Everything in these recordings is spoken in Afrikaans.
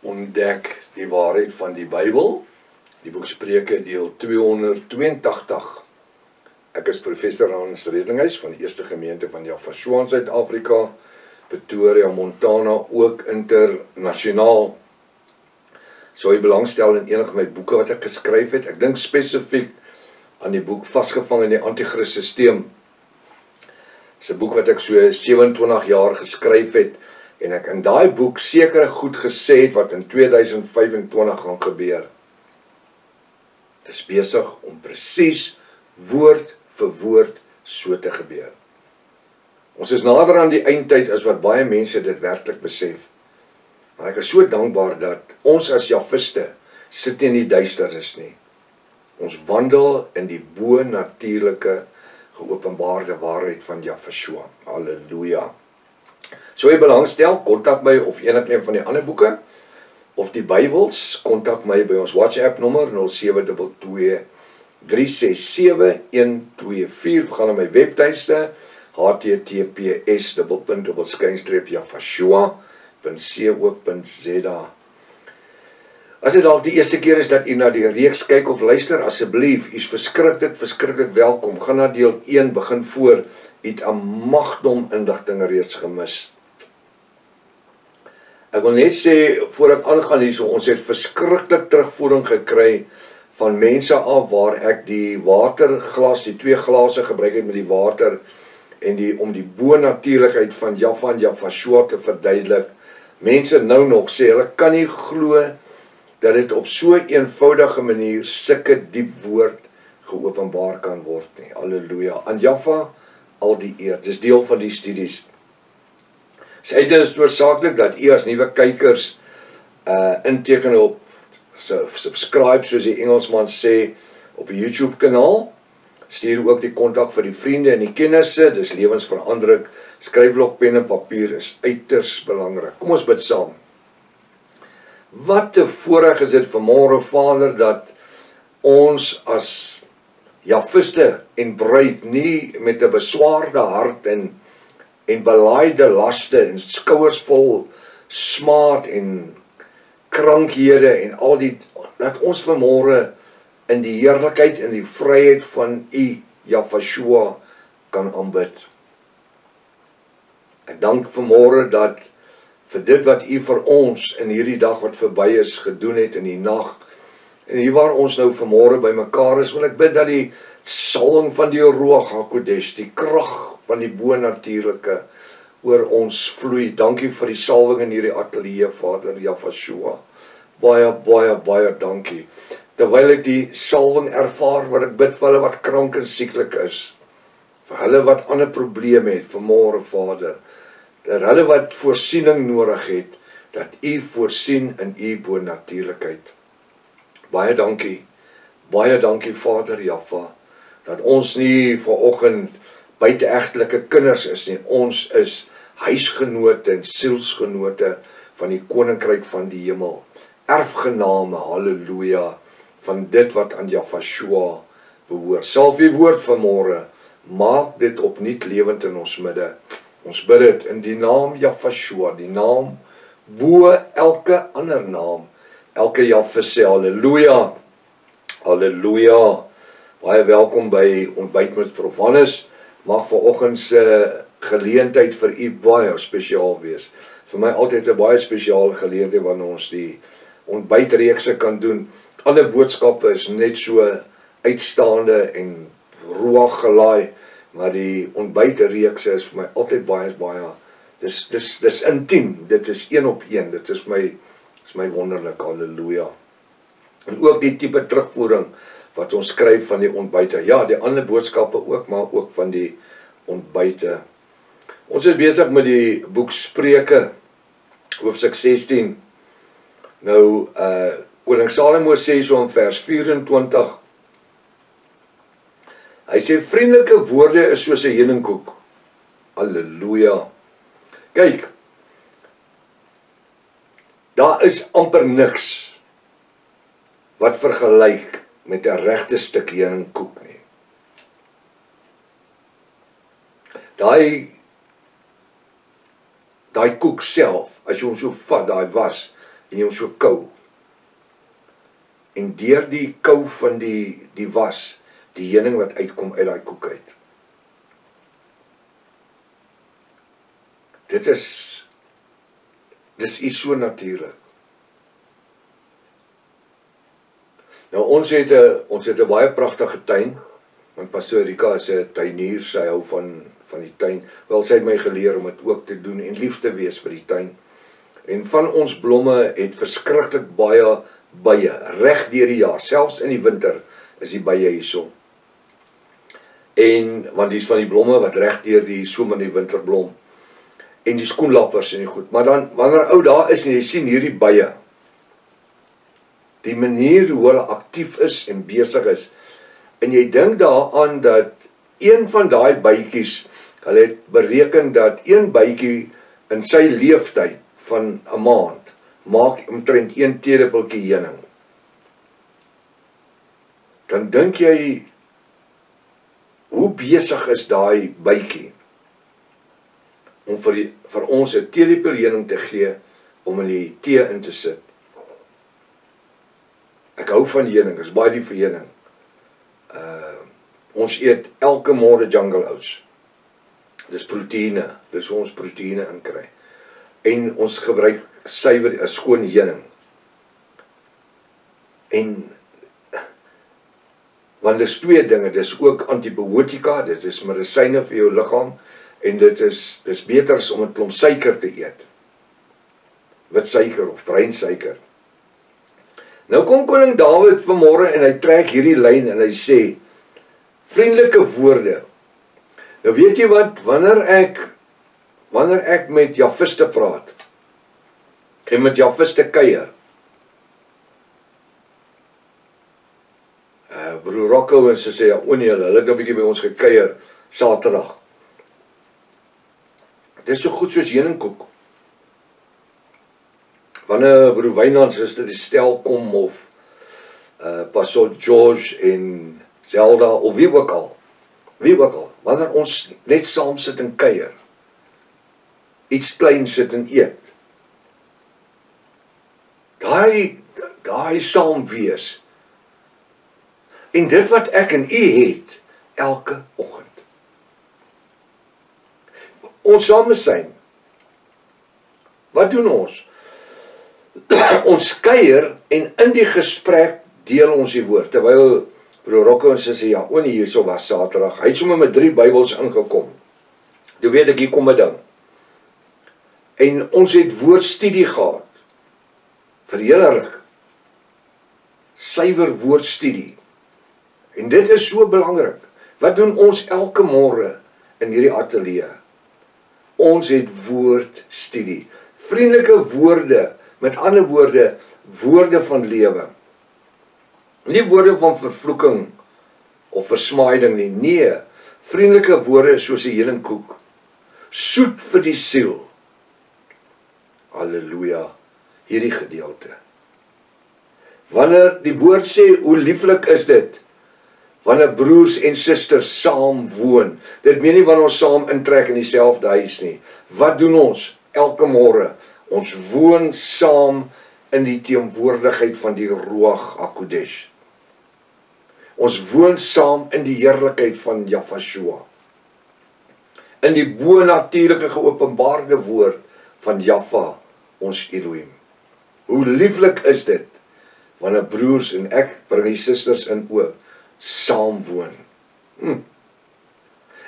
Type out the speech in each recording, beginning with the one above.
Ontdek die waarheid van die Bybel, die boek Spreuke deel 282. Ek is professor Hans Redlinghuis van die Eerste Gemeente van Jaffa in Suid-Afrika, Pretoria, Montana, ook internasionaal. Sou jy belangstel in enige van my boeke wat ek geskryf het? Ek dink spesifiek aan die boek Vasgevang in die Antichrist Systeem. Dis 'n boek wat ek so 27 jaar geskryf het, en ek in daai boek sekere goed gesê het wat in 2025 gaan gebeur. Dit is besig om presies woord vir woord so te gebeur. Ons is nader aan die eindtyd as wat baie mense dit werklik besef. Maar ek is so dankbaar dat ons as Jafiste sit nie in die duisternis nie. Ons wandel in die bo-natuurlike geopenbaarde waarheid van Jaffa. Halleluja. Sou jy belangstel, kontak my of enige van die ander boeke of die Bybels, kontak my by ons WhatsApp nommer 0722 367 124. Gaan na my webtuiste https://jaffashua.co.za. As dit dalk die eerste keer is dat u na die reeks kyk of luister, asseblief, u is verskriklik welkom. Gaan na deel 1, begin voor, u het 'n magdom inligting reeds gemis. Ek wil net sê, voor ek aangaan hierso, ons het verskriklik terugvoering gekry van mense af waar ek die waterglas, die 2 glase gebruik het met die water, en om die bo-natuurlikheid van Jaffa en Jaffa te verduidelik. Mense nou nog sê, hulle kan nie glo dat dit op so 'n eenvoudige manier sulke diep woord geopenbaar kan word nie. Halleluja. Aan Jaffa al die eer. Dis deel van die studies. Dit is noodsaaklik dat u as nuwe kykers inteken op subscribe, soos die Engelsman sê, op die YouTube kanaal. Stuur ook die kontak vir die vriende en die kennisse. Dis lewensverandering. Skryfblok, pen en papier is uiters belangrik. Kom ons bid saam. Wat 'n voorreg is dit vanmôre, Vader, dat ons as Jafiste en bruid nie met 'n beswaarde hart en belaaide laste en skouers vol smaad en krankhede en al die, dat ons vanmôre in die heerlikheid en die vryheid van u Jaffa kan aanbid. Ek dank vanmôre dat vir dit wat u vir ons in hierdie dag wat verby is gedoen het in die nag, en hier waar ons nou vanmôre by mekaar is, wil ek bid dat die salwing van die Ruach HaKodesh, die krag van die bo-natuurlike oor ons vloei. Dankie vir die salwing in hierdie ateljee, Vader Jaffa. Baie dankie. Terwyl ek die salwing ervaar, wat ek bid vir hulle wat krank en sieklik is, vir hulle wat ander probleme het, vanmôre, Vader, dat hulle wat voorsiening nodig het, dat u voorsien in u bo-natuurlikheid. Baie dankie, Vader Jaffa, dat ons nie vanoggend buiteegtelike kinders is nie, ons is huisgenote en sielsgenote van die koninkryk van die hemel, erfgename, halleluja, van dit wat aan Jaffa behoort. Salf u woord vanmôre, maak dit opnuut lewend in ons midde. Ons bid dit in die naam Jaffa, die naam bo elke ander naam. Elke Jaffa sê halleluja. Halleluja. Baie welkom by Ontbyt met Prof Hannes. Mag vanoggend se geleentheid vir u baie spesiaal wees. Vir my altyd 'n baie spesiale geleentheid wanneer ons die ontbytreekse kan doen. Alle boodskappe is net so uitstaande en ruach gelaai, maar die ontbytreekse is vir my altyd baie dis intiem, dit is 1 op 1, dit is my wonderlik, halleluja. En ook die tipe terugvoering wat ons skryf van die ontbyte, ja, die ander boodskappe ook, maar ook van die ontbyte. Ons is besig met die boek Spreuke, hoofstuk 16. Nou, koning Salomo sê so in vers 24, hy sê, vriendelike woorde is soos 'n heuningkoek. Halleluja. Kyk, daar is amper niks wat vergelyk met 'n regte stuk heuningkoek nie. Daai koek self, as jy hom so vat, daai was, en jy hom so kou. En deur die kou van die was, die heuning wat uitkom uit daai koek uit. Dis iets so natuurlik. Nou ons het 'n baie pragtige tuin, want Pastoor Rika is 'n tuinier, sy hou van die tuin. Wel, sy het my geleer om dit ook te doen en lief te wees vir die tuin. En van ons blomme het verskriklik baie bye, reg deur die jaar, selfs in die winter is die bye hierso. En want dis van die blomme wat reg deur die somer en die winter blom. En die skoenlappers en die goed. Maar dan wanneer ou daar is en jy sien hierdie bye, die manier hoe hulle aktief is en besig is, en jy dink daaraan dat een van daai bytjies, hulle het bereken dat een bytjie in sy leeftyd van 'n maand maak omtrent 1 teelepeltjie heuning. Dan dink jy, hoe besig is daai bytjie om vir ons 'n teelepel heuning te gee om in die tee in te sit. Ek hou van heuning, is baie lief vir heuning. Ons eet elke môre Jungle Oats. Dis proteïene, dis hoe ons proteïene inkry. En ons gebruik suiwer, skoon heuning. En want dis twee dinge, dis ook antibiotika, dit is medisyne vir jou liggaam en dis beter as om 'n klomp suiker te eet. Wit suiker of bruin suiker. Nou kom koning Dawid vanmôre en hy trek hierdie lyn en hy sê vriendelike woorde. Nou weet jy wat, wanneer ek met Jafiste praat en met Jafiste kuier, broer Rocco en sy sê, ja, nee, hulle het nou 'n bietjie by ons gekuier Saterdag. Dit is so goed soos heuningkoek. Wanneer broer Wynand suster die stel kom of Pastor George en Zelda of wie ook al, wanneer ons net saam sit en kuier, iets klein sit en eet, daai saam wees, en dit wat ek en u het, elke oggend. Ons samesyn, wat doen ons? Ons kuier en in die gesprek deel ons die woord, terwyl broer Rocco en sy sê, ja, nee, hierso was Saterdag, hy het sommer met 3 Bybels ingekom. Toe weet ek, hier kom 'n ding. En ons het woordstudie gehad, vir hele ruk, suiwer woordstudie. En dit is so belangrik. Wat doen ons elke môre in hierdie ateljee? Ons het woordstudie. Vriendelike woorde, met ander woorde, woorde van lewe. Nie woorde van vervloeking of versmaaiding nie. Nee, vriendelike woorde is soos 'n heuningkoek. Soet vir die siel. Halleluja, hierdie gedeelte. Wanneer die woord sê, hoe lieflik is dit, wanneer broers en susters saam woon. Dit meen nie wanneer ons saam intrek in dieselfde huis nie. Wat doen ons elke môre? Ons woon saam in die teenwoordigheid van die Ruach HaKodesh. Ons woon saam in die heerlikheid van Jafashua. In die bonatuurlike geopenbaarde woord van Jaffa, ons Elohim. Hoe lieflik is dit, wanneer broers en ek bring die susters in ook, saam woon.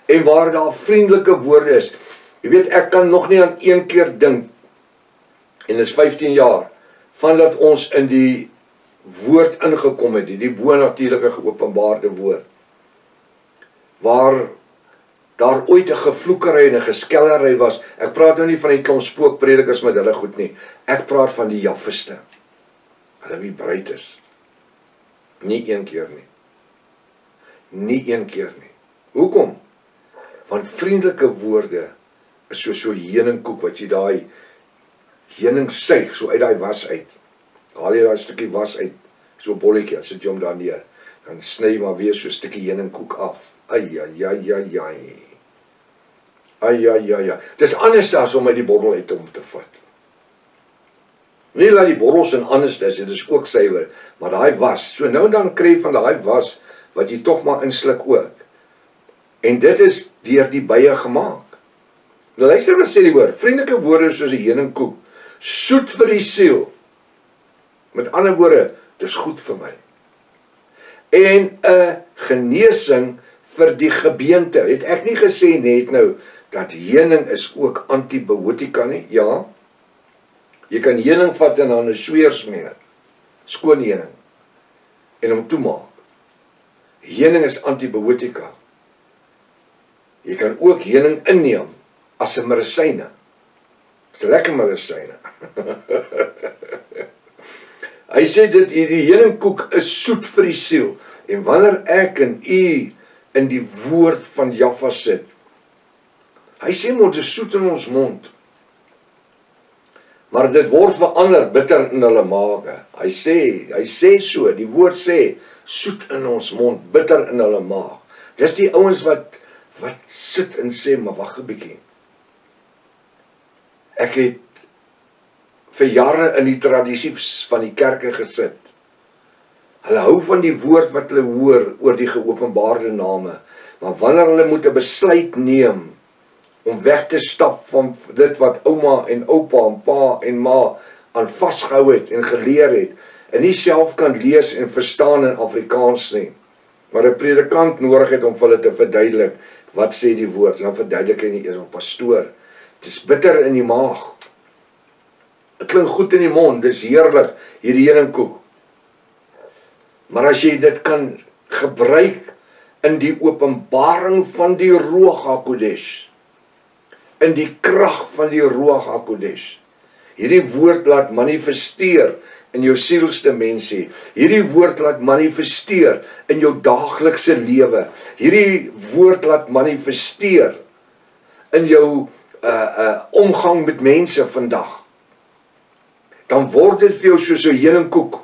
En waar daar vriendelike woorde is, jy weet, ek kan nog nie aan een keer dink, en dit is 15 jaar, van dat ons in die woord ingekom het, die bonatuurlike geopenbaarde woord, waar daar ooit 'n gevloekery en 'n geskellery was. Ek praat nou nie van die klomp spookpredikers met hulle goed nie, ek praat van die Jafiste, hulle wie breed is, nie een keer nie. Nie een keer nie. Hoekom? Want vriendelike woorde is so heuningkoek wat jy daai heuning suig, so uit daai was uit. Haal jy daai stukkie was uit, so 'n bolletjie, dan sit jy hom daar neer. Dan sny jy maar weer so 'n stukkie heuningkoek af. Ai. Dis anders as om uit die bottel uit om te vat. Nie dat die borrels en anders is, dit is ook suiwer, maar daai was, so nou en dan kry jy van daai was, wat jy tog maar insluk ook. En dit is deur die bye gemaak. Nou luister wat sê die woord, vriendelike woorde soos 'n heuningkoek, soet vir die siel. Met ander woorde, dis goed vir my. En 'n genesing vir die gebeente. Het ek nie gesê net nou, dat heuning is ook antibiotika nie? Ja. Jy kan heuning vat en dan 'n sweer smeer. Skoon heuning. En hom toemaak. Heuning is antibiotika. Jy kan ook heuning inneem as 'n medisyne. Dis 'n lekker medisyne. Hy sê dit hierdie heuningkoek is soet vir die siel. En wanneer ek en u in die woord van Jaffa sit, hy sê moet dit soet in ons mond. Maar dit word verander bitter in hulle maage. Hy sê so, die woord sê soet in ons mond, bitter in hulle maag. Dis die ouens wat sit en sê, maar wag 'n bietjie. Ek het vir jare in die tradisies van die kerke gesit. Hulle hou van die woord wat hulle hoor oor die geopenbaarde name, maar wanneer hulle moet 'n besluit neem om weg te stap van dit wat ouma en oupa en pa en ma aan vasgehou het en geleer het, en nie self kan lees en verstaan in Afrikaans nie, maar 'n predikant nodig het om vir hulle te verduidelik, wat sê die woord, en dan verduidelik hy nie eers 'n pastoor. Dis bitter in die maag. Dit klink goed in die mond, dis heerlik, hierdie heuningkoek. Maar as jy dit kan gebruik in die openbaring van die Ruach HaKodesh, in die krag van die Ruach HaKodesh, hierdie woord laat manifesteer in jou sielsdimensie, hierdie woord laat manifesteer in jou daaglikse lewe, hierdie woord laat manifesteer in jou omgang met mense vandag, dan word dit vir jou soos 'n heuningkoek.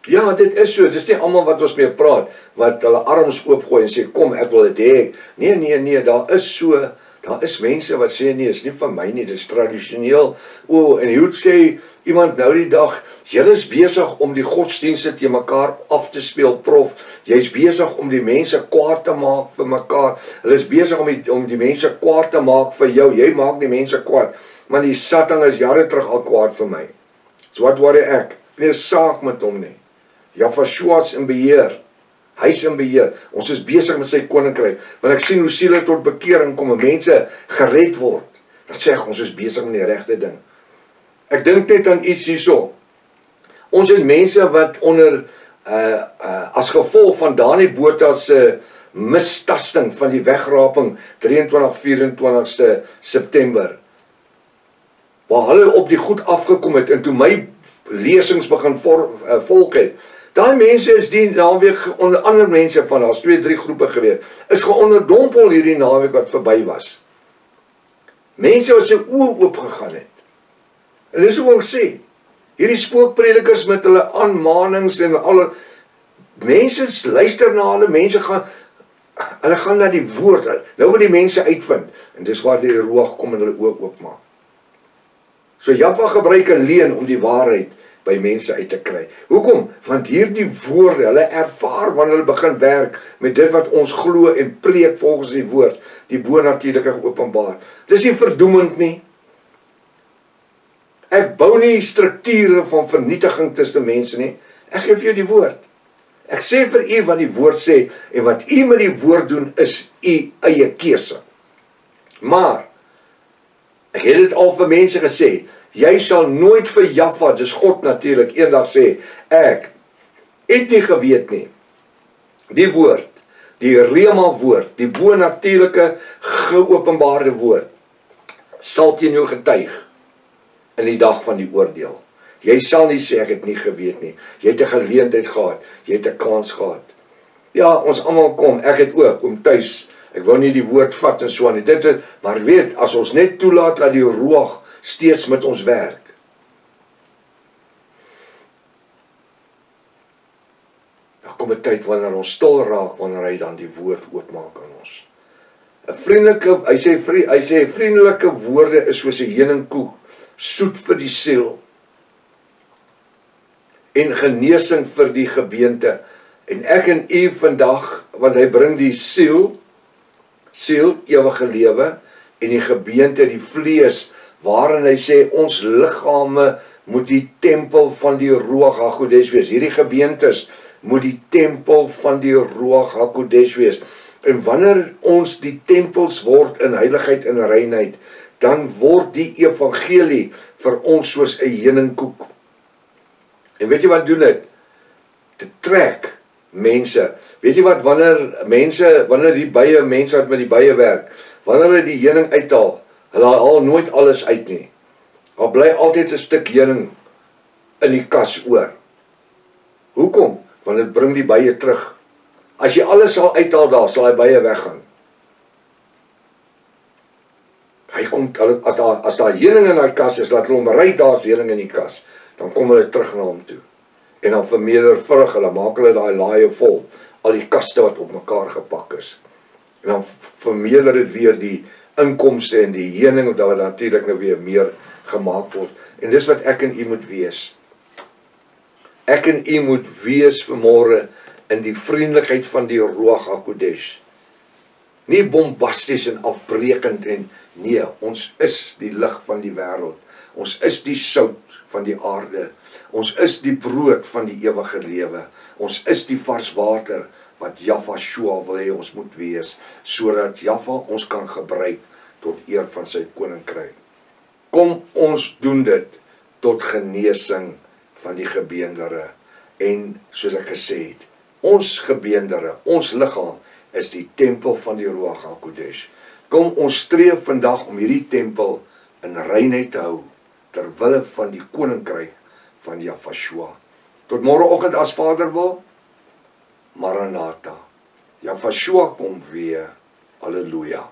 Ja, dit is so, dis nie almal wat ons mee praat, wat hulle arms oopgooi en sê, kom, ek wil dit hê. Nee, daar is mense wat sê, nee, is nie van my nie, dit is tradisioneel. En hoe sê iemand nou die dag, julle is besig om die godsdienste te mekaar af te speel, prof, jy is besig om die mense kwaad te maak vir mekaar, hulle is besig om die mense kwaad te maak vir jou, jy maak die mense kwaad, maar die Satan is jare terug al kwaad vir my. So wat worry ek? Nie saak met hom nie. Jafashua's in beheer. Hy's in beheer. Ons is besig met sy koninkryk. Want ek sien hoe siele tot bekering kom en mense gered word. Dan sê ek, ons is besig met die regte ding. Ek dink net aan iets hierso. Ons het mense wat onder as gevolg van Dani Botha se mistasting van die wegraping 23-24 September, waar hulle op die goed afgekom het en toe my lesings begin volg het. Daai mense is die naweek onder ander mense van, daar's 2-3 groepe gewees, is geonderdompel hierdie naweek wat verby was. Mense wat sy oë oop gegaan het. En dis hoe ek sê, hierdie spookpredikers met hulle aanmanings en alle mense luister na hulle, hulle gaan na die woord. Nou wil die mense uitvind en dis waar die Ruach kom en hulle oë oopmaak. So Jaffa gebruik 'n leuen om die waarheid by mense uit te kry. Hoekom? Want hierdie woorde, hulle ervaar wanneer hulle begin werk met dit wat ons glo en preek volgens die woord, die bonatuurlike geopenbaar. Dis nie verdoemend nie. Ek bou nie strukture van vernietiging tussen mense nie. Ek gee vir jou die woord. Ek sê vir u wat die woord sê en wat u met die woord doen is u eie keuse. Maar ek het dit al vir mense gesê, jy sal nooit vir Jaffa, dis God natuurlik, eendag sê, ek het nie geweet nie. Die woord, die Rema woord, die bonatuurlike geopenbaarde woord, sal teen jou getuig in die dag van die oordeel. Jy sal nie sê, ek het nie geweet nie. Jy het 'n geleentheid gehad, jy het 'n kans gehad. Ja, ons almal kom, ek het ook, om tuis, ek wou nie die woord vat en so aan nie, maar weet, as ons net toelaat, dat die Ruach steeds met ons werk. Daar kom 'n tyd wanneer ons stil raak, wanneer hy dan die woord oopmaak aan ons. 'n vriendelike, hy sê vriendelike woorde is soos 'n heuningkoek, soet vir die siel en genesing vir die gebeente. En ek en u vandag, want hy bring die siel, ewige lewe, en die gebeente, die vlees, waarin hy sê, ons liggame moet die tempel van die Ruach HaKodesh wees. Hierdie gebeentes moet die tempel van die Ruach HaKodesh wees. En wanneer ons die tempels word in heiligheid en reinheid, dan word die evangelie vir ons soos 'n heuningkoek. En weet jy wat doen dit? Dit trek mense. Weet jy wat, wanneer die bye, mense wat met die bye werk, wanneer hulle die heuning uithaal, hulle haal nooit alles uit nie. Daar bly altyd 'n stuk heuning in die kas oor. Hoekom? Want dit bring die bye terug. As jy alles sal uithaal daar, sal hy bye weggaan. Hy kom, as daar heuning in daai kas is, laat hulle hom ry, daar's heuning in die kas, dan kom hulle terug na hom toe. En dan vermeerdervuldig hulle, maak hulle daai laaie vol, al die kaste wat op mekaar gepak is. En dan vermeerder dit weer die inkomste en die heuning, dat natuurlik nou weer meer gemaak word. En dis wat ek en u moet wees. Ek en u moet wees vanmôre in die vriendelikheid van die Ruach HaKodesh. Nie bombasties en afbrekend en nee, ons is die lig van die wêreld. Ons is die sout van die aarde. Ons is die brood van die ewige lewe. Ons is die vars water wat Jahwe Shua wil hê ons moet wees, sodat Jahwe ons kan gebruik tot eer van sy koninkryk. Kom ons doen dit tot genesing van die gebeendere. En soos ek gesê het, ons gebeendere, ons liggaam is die tempel van die Ruach HaKodesh. Kom ons streef vandag om hierdie tempel in reinheid te hou, ter wille van die koninkryk van Jahwe Shua. Tot môreoggend as Vader wil, Maranatha. Jahwe Shua kom weer. Halleluja.